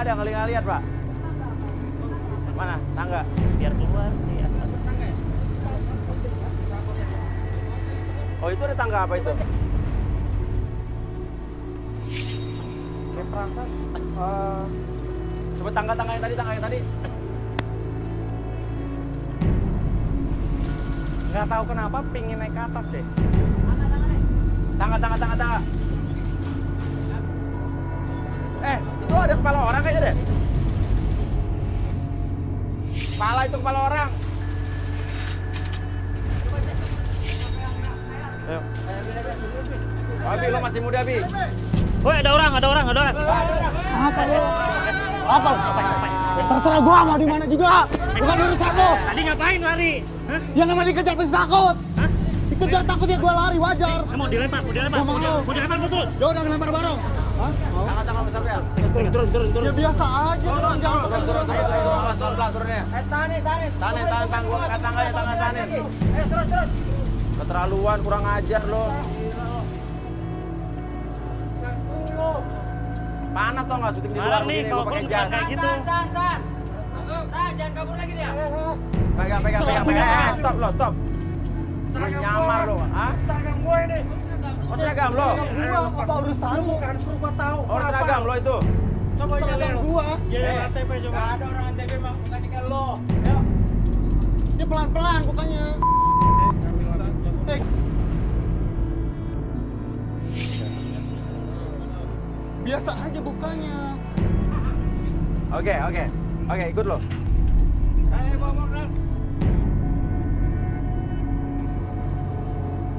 ada, nggak lihat, Pak. Mana? Tangga? Biar keluar sih asap-asap. Tangga ya? Oh, itu ada tangga apa itu? Kayak perasaan. Coba tangga yang tadi. Nggak tahu kenapa pingin naik ke atas deh. Tangga. Itu ada kepala orang kayaknya deh. Kepala orang. Ayo. Abi, lo masih muda, Bi. Woi, ada orang. Apa lu? Apa? Terserah gua mau di mana juga. Bukan urusan lo. Tadi ngapain lari? Hah? Yang namanya dikejar pasti takut. Hah? Dikejar takut ya gua lari wajar. Mau dilempar. Gua mau. Mau dilempar betul. Ya udah ngelempar bareng. Hah? Mau? Tangga besar ya. Turun. Ya biasa aja. Jangan. Turun. Pelan turunnya. Tanin. Tanin, Bang. Gua angkat tangganya, tanin. Terus. Keterlaluan, kurang ajar lo. Panas tau nggak syuting di luar Marah nih begini, kalau gua pakai kurang jas. kayak gitu. Jangan kabur lagi dia. Pegang. Stop. Nyamar lo, ah? Seragam gue ini. Oh, seragam lo? Apa urusanmu? Kan suruh gua tahu. Oh, seragam lo itu? Coba seragam gua. Ya, ATP coba. Gak ada orang ATP bang, bukan ikan lo. Ayo. Dia pelan-pelan bukannya. Biasa aja bukannya. Oke, ikut lo. Ayo bawa ke dalam.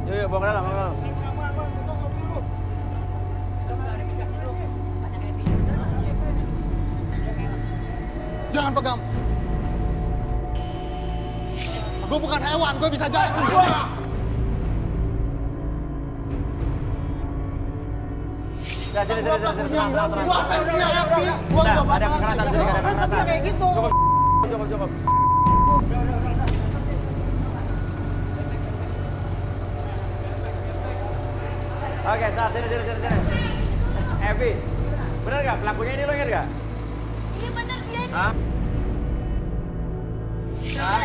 Yuk, bawa ke dalam. Jangan pegang. Gue bukan hewan, gue bisa jalan sendiri. Ya, sini. Gue fansnya Happy. Gue Nah, gak ada kekerasan sini, ada kekerasan. kayak gitu. Cukup. Oke, sini. Evi, bener gak? Pelakunya ini lo inget gak? Iya bener dia nih. Hah?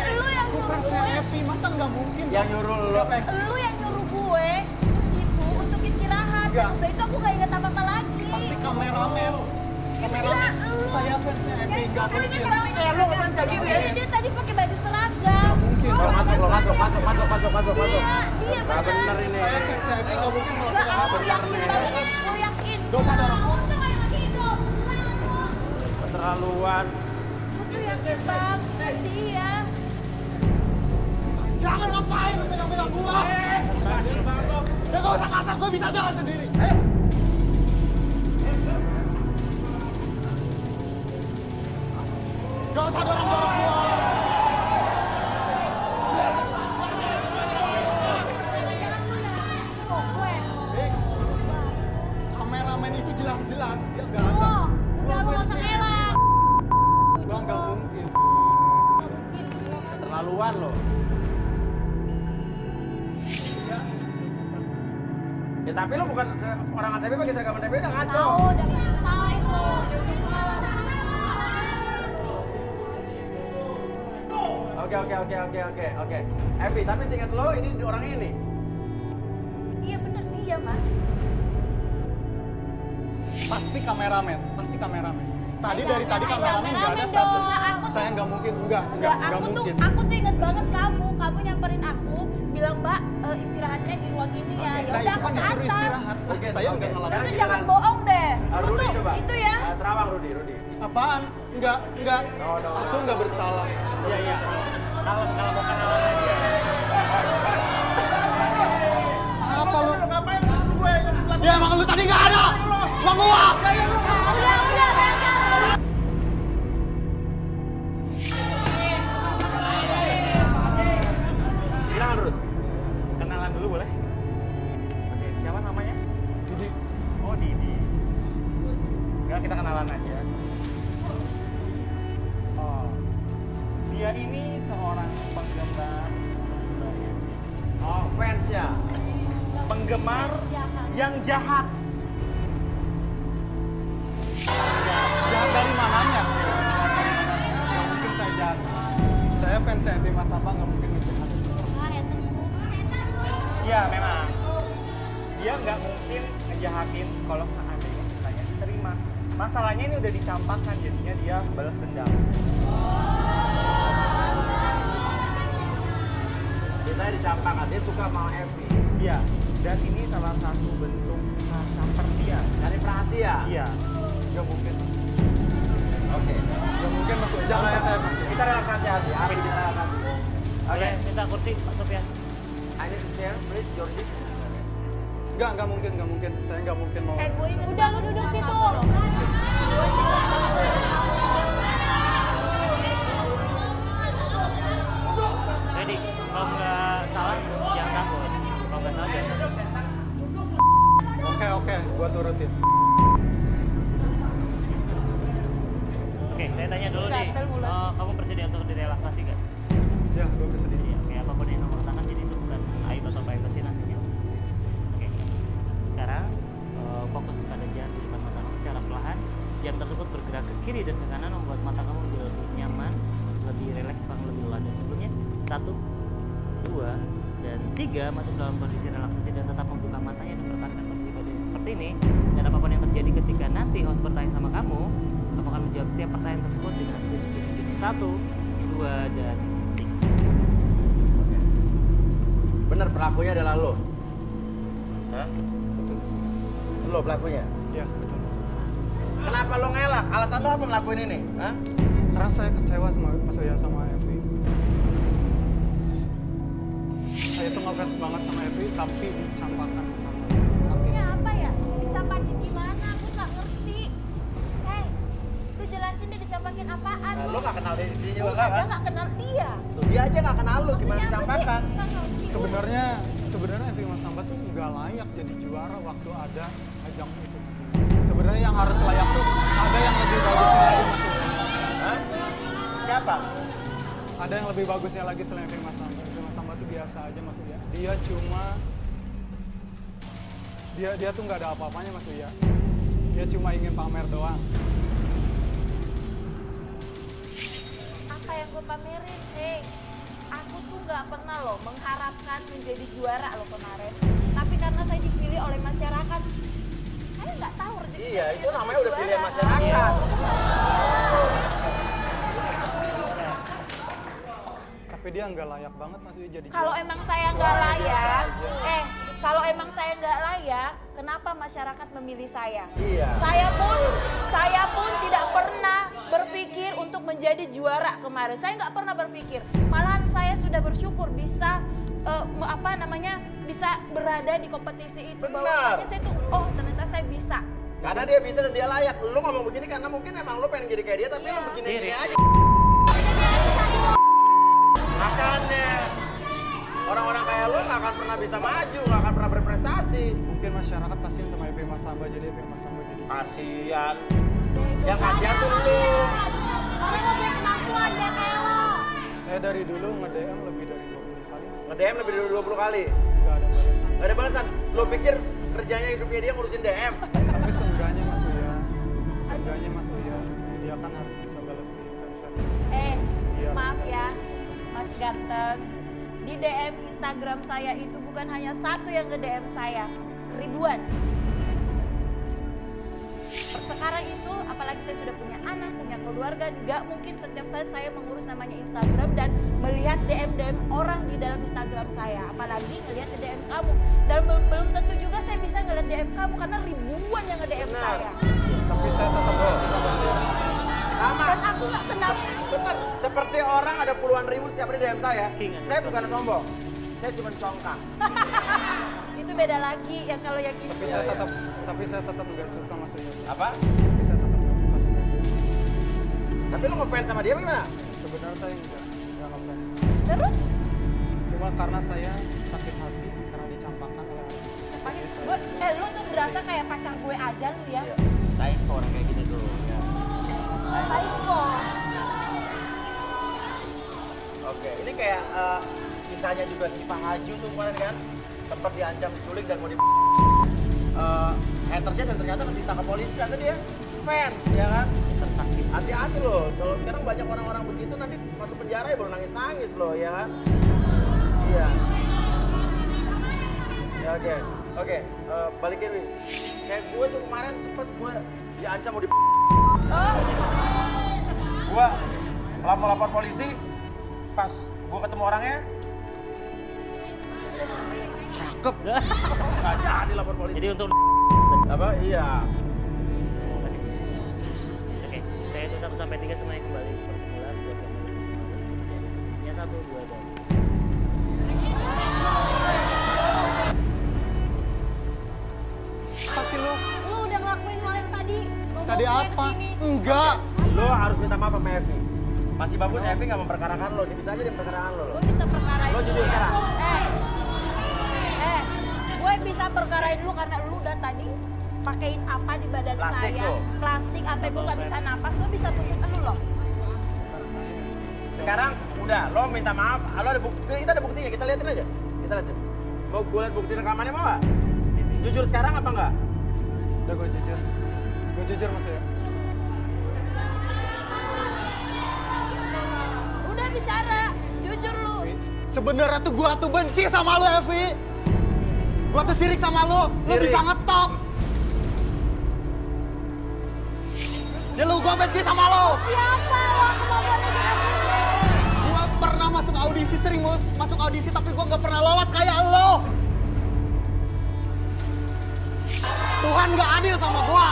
Lu yang Gue nyuruh fansnya gue. Happy, masa nggak mungkin? Yang nyuruh lo. Lu yang nyuruh gue ke situ untuk istirahat. Enggak. Dan udah itu aku gak ingat apa-apa lagi. Pasti kameramen. Saya fansnya Happy, nggak mungkin. Lu kan kayak gitu ya? Dia tadi pakai baju seragam. Nggak mungkin. Lo masuk. Iya, iya Nah, bener. bener ini. Saya fansnya Happy, nggak mungkin Enggak, melakukan aku apa yakin banget. Aku yakin. Gak usah dorong. Aku tuh kayak lagi hidup. Keterlaluan. Aku tuh yakin banget dia. Jangan ngapain lu pegang-pegang gua. Ya gak usah kasar, gua bisa jalan sendiri. Ayo. Gak usah dorong-dorong gua. Kok gue? Sik. Kameramen itu jelas-jelas dia gak ada. Oh, Gua udah lu gak usah fansnya ngelak. Happy. Gua gak mungkin. Gak mungkin. Keterlaluan lo. Ya tapi lo bukan orang ATP pakai seragam ATP udah ngaco. Tahu dari salah itu. Oke. Evi, tapi seingat lo ini orang ini. Iya bener dia mas. Pasti kameramen. Tadi Enggak, dari tadi enggak, kameramen gak ada kameramen satu. dong. Aku tuh- Saya nggak mungkin, enggak mungkin. Aku tuh inget banget kamu nyamperin aku, bilang Mbak istirahatnya di ruang ini ya. Ya Nah udah itu aku kan ke disuruh atas. istirahat. Oke, Saya oke. nggak Lu ngelakuin. tuh jangan bohong deh. Lu Rudi tuh coba. itu ya. Terawang Rudi. Apaan? Enggak. No. Aku nggak bersalah. Iya. Kalau mau kenalan aja. Apa lu? Ya emang lu tadi nggak ada. Bang gua. Udah. Silakan Rud. Kenalan dulu boleh? Oke, siapa namanya? Didi. Oh, Didi. Enggak, kita kenalan aja. Oh. Dia ini seorang penggemar Mbak Evi. Oh, fans ya. Penggemar yang jahat. Jahat dari mana? banyak. Nggak mungkin saya jahat. Saya fans Evi Mas Samba nggak mungkin ngejahat. Iya memang. Dia nggak mungkin ngejahatin kalau seandainya kitanya terima. Masalahnya ini udah dicampakkan, jadinya dia balas dendam. Ceritanya dicampakkan, dia suka sama Evi. Iya, dan ini salah satu bentuk caper dia. Cari perhatian. Iya. Nggak mungkin. Oke. Nggak mungkin Mas. Jangan percaya Mas. Kita relaksasi hati. Abi kita relaksasi. Oke, minta kursi Pak Sofian. I need to share, please, Georgie. Nggak mungkin. Saya nggak mungkin mau. Gue ini udah lu duduk situ. Jadi, kalau nggak salah, jangan takut. Kalau nggak salah, jangan takut. Oke, gua turutin. Oke, saya tanya dulu nih. Gatel mulut. Kamu bersedia untuk direlaksasi nggak? Ya, gua bersedia. Bersedia. Oke, apapun yang kamu katakan, jadi itu bukan aib atau privacy nantinya. Oke, sekarang fokus pada jam di depan mata kamu secara perlahan. Jam tersebut bergerak ke kiri dan ke kanan membuat mata kamu menjadi lebih nyaman, lebih rileks, lebih lelah. Dan sebelumnya 1, 2, dan 3 masuk dalam kondisi relaksasi dan tetap membuka matanya dan pertahankan posisi badannya seperti ini. Dan apapun yang terjadi ketika nanti host bertanya sama kamu akan menjawab setiap pertanyaan tersebut dengan sejujur-jujurnya. 1, 2, dan 3. Bener, pelakunya adalah lo. Hah? Betul Mas. Lo pelakunya. Ya, betul Mas. Kenapa lo ngelak? Alasan lo apa ngelakuin ini? Hah? Karena saya kecewa sama Mas Uya sama Evi. Saya tuh ngefans banget sama Evi, tapi dicampakkan sama artis. Maksudnya apa ya? Dicampakin gimana? Aku nggak ngerti. Hei, lu jelasin dia dicampakin apaan? Nah, lo gak kenal dia juga Lu kan? aja nggak kenal dia. Tuh, dia aja gak kenal lo, gimana Maksudnya apa sih? dicampakkan? Nggak ngerti. Sebenarnya Evi Mas Samba tuh nggak layak jadi juara waktu ada ajang itu Mas. Sebenarnya yang harus layak tuh ada yang lebih bagusnya lagi Mas Uya. Hah? Siapa? Ada yang lebih bagusnya lagi selain Evi Mas Samba. Evi Mas Samba tuh biasa aja Mas Uya. Dia cuma dia tuh nggak ada apa-apanya Mas Uya. Dia cuma ingin pamer doang. Apa yang gue pamerin? Hei, aku tuh nggak pernah loh mengharapkan menjadi juara loh kemarin. Tapi karena saya dipilih oleh masyarakat, saya nggak tahu rezeki Iya, saya itu ternyata namanya udah juara. pilihan masyarakat. Tapi dia nggak layak banget Mas Uya jadi Kalau juara. emang saya nggak Suaranya biasa layak, aja. kalau emang saya nggak layak, kenapa masyarakat memilih saya? Iya. Saya pun tidak pernah berpikir untuk menjadi juara kemarin. Saya nggak pernah berpikir. Malahan saya sudah bersyukur bisa bisa berada di kompetisi itu. Benar. Bahwasanya saya tuh, oh ternyata saya bisa. Karena dia bisa dan dia layak. Lo ngomong begini karena mungkin emang lo pengen jadi kayak dia, tapi Iya. lo begini-begini Sirik. aja. Makanya orang-orang kayak lo gak akan pernah bisa maju, gak akan pernah berprestasi. Mungkin masyarakat kasihan sama Evi Mas Samba jadi Evi Mas Samba jadi Kasian. Yang kasihan tuh lo. Orang mau punya kemampuan ya kayak lo. Saya dari dulu nge-DM lebih dari 20 kali Mas. Nge-DM lebih dari 20 kali. Nggak ada balasan. Gak ada balasan. Lo pikir kerjanya hidupnya dia ngurusin DM? Tapi seenggaknya Mas Uya, dia kan harus bisa balesin fans-fans. Iya. Maaf ya, Mas Ganteng. Di DM Instagram saya itu bukan hanya satu yang nge-DM saya, ribuan. Sekarang itu, apalagi saya sudah punya anak, punya keluarga, nggak mungkin setiap saat saya mengurus namanya Instagram dan melihat DM orang di dalam Instagram saya. Apalagi ngelihat DM kamu. Dan belum tentu juga saya bisa ngeliat DM kamu karena ribuan yang nge-DM Benar. saya. Tapi saya tetap gak suka Mas Uya. Sama. Dan aku nggak kenal. Betul. Seperti orang ada puluhan ribu setiap hari DM saya. King, Saya bukan sombong. Saya cuma congkak. Itu beda lagi yang kalau yang itu. Tapi saya tetap gak suka Mas Uya. Apa? Tapi saya tetap gak suka sama Evi. Tapi lo ngefans sama dia gimana? Sebenarnya saya nggak ngefans. Terus? Cuma karena saya sakit hati karena dicampakkan oleh artis. Siapanya? Jadi saya- Lu tuh berasa kayak pacar gue aja lu ya. Psycho orang kayak gitu tuh. Psycho. Oke, ini kayak kisahnya juga si Pak Haju tuh kemarin kan sempat diancam diculik dan mau di hatersnya dan ternyata mesti ditangkap polisi karena dia fans ya kan. sakit. Hati-hati loh, kalau sekarang banyak orang-orang begitu nanti masuk penjara ya baru nangis-nangis loh ya kan? Iya. Ya oke, oke, balikin Wi. Kayak gue tuh kemarin sempet gue diancam mau di gue lapor polisi, pas gue ketemu orangnya cakep. Gak jadi lapor polisi. Jadi untuk Apa? Iya. Oke, saya hitung 1 sampai 3 semuanya kembali seperti semula buat kembali ke semula. Ya 1, 2, 3. Apa sih lu? Lu udah ngelakuin hal yang tadi. Lu Tadi bawa gue apa? kesini. Enggak. Lo harus minta maaf sama Evi. Masih bagus Evi nggak memperkarakan lo, dia bisa aja dia memperkarakan lo. Gue bisa perkarain Lo lu jujur ya. sekarang. Gue bisa perkarain lu karena lu udah tadi pakein apa di badan Plastik saya. tuh. Plastik apa gue nggak bisa napas, gue bisa tuntut lu loh. Sekarang udah, lo minta maaf, lo ada bukti, kita ada buktinya, kita liatin aja. Kita liatin. Mau gue liat bukti rekamannya mau nggak? Jujur sekarang apa enggak? Udah gue jujur. Gue jujur Mas ya. Udah bicara, jujur lu. Sebenarnya tuh gua tuh benci sama lu, Evi. Gua tuh sirik sama lu. Lu Sirik. bisa ngetop. Ya lu gua benci sama lu. Siapa lo kemampuan dengan ini? Gua pernah masuk audisi serius, masuk audisi tapi gua nggak pernah lolos kayak lu. Tuhan nggak adil sama gua.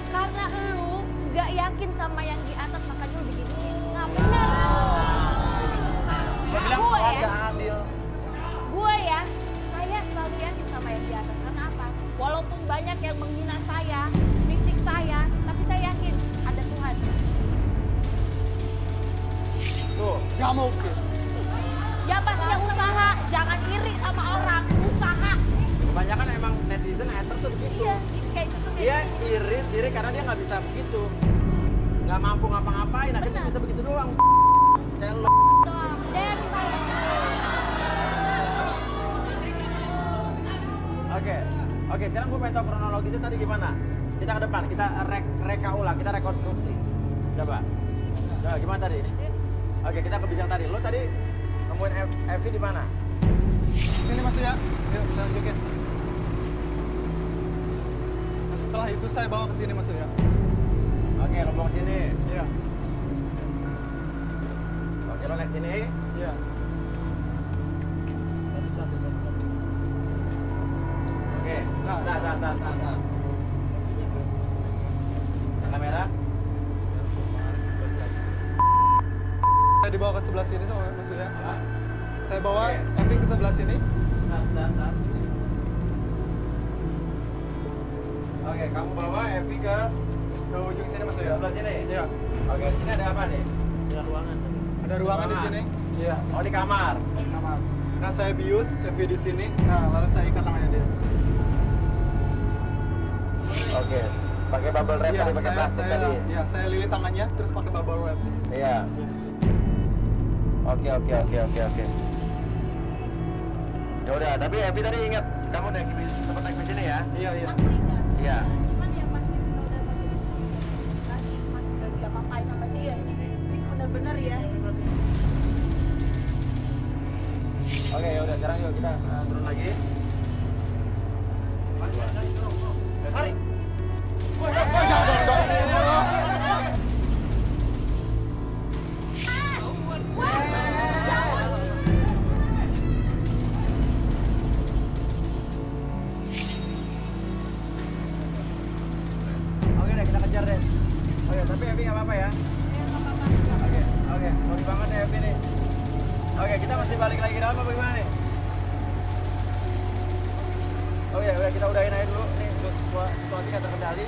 Karena lu nggak yakin sama yang di atas makanya lu begini. Nggak benar. Lo bilang Gue Tuhan ya, nggak adil. gue ya, saya selalu yakin sama yang di atas. Karena apa? Walaupun banyak yang menghina saya, fisik saya, tapi saya yakin ada Tuhan. Tuh, Gak mungkin. Ya pasti yang usaha, jangan iri sama orang, usaha. kebanyakan emang netizen haters tuh begitu. Iya, kayak itu tuh. Dia iri, sirik karena dia nggak bisa begitu. Nggak mampu ngapa-ngapain, akhirnya Benar. bisa begitu doang. Kayak lo. doang. Dan Oke, sekarang gue pengen tahu kronologisnya tadi gimana. Kita ke depan, kita reka ulang, kita rekonstruksi. Coba gimana tadi? Oke, kita ke bisang tadi. Lo tadi nemuin Evi di mana? Sini Mas ya. Yuk, saya tunjukin. Nah, setelah itu saya bawa ke sini Mas ya. Oke, lo bawa sini. Iya. Oke, lo naik sini. Iya. Oke, nah. Kamera. Saya dibawa ke sebelah sini sama Mas ya. Saya bawa Oke. Evi ke sebelah sini. Nah. Oke, kamu bawa Evi ke Ke ujung sini Mas ya. sebelah sini. Iya. Oke, di sini ada apa nih? Ada ruangan tadi. Ada ruangan di Ruangan. sini. Iya. Oh, di kamar. Kamar. Nah, saya bius Evi di sini. Nah, lalu saya ikat tangannya dia. Oke, pakai bubble wrap Iya, tadi, pakai plastik tadi. saya lilit tangannya terus pakai bubble wrap di sini. Iya. Oke. Ya udah, tapi Evi tadi ingat kamu sempat naik ke sini ya? Iya. aku ingat. Iya. Cuman ya pas kita udah sampai di sini, tadi Mas udah diapa-apain sama dia. Ini bener-bener ya. Oke, ya udah sekarang yuk kita turun lagi. Mari. Oke deh, kita kejar deh. Oke, tapi Evi nggak apa-apa ya? Oke, sorry banget ya Evi nih. Oke, kita masih balik lagi ke dalam apa gimana nih? Oh ya, udah kita udahin aja dulu. Nih, situasi nggak terkendali.